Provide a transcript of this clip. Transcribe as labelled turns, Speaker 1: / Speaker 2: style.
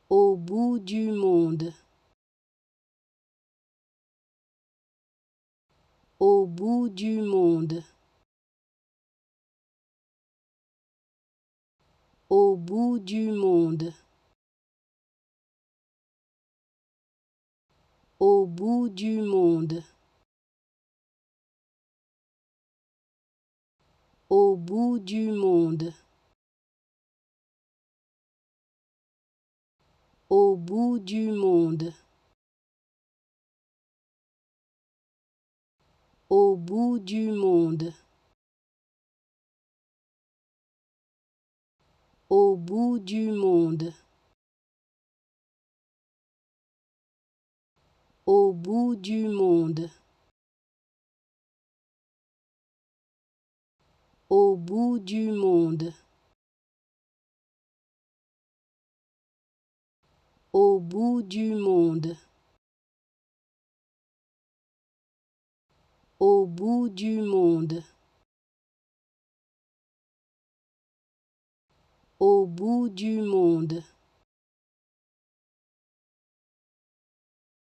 Speaker 1: Au bout du monde. Au bout du monde. Au bout du monde. Au bout du monde. Au bout du monde. Au bout du monde. Au bout du monde. Au bout du monde. Au bout du monde. Au bout du monde. Au bout du monde. Au bout du monde. Au bout du monde.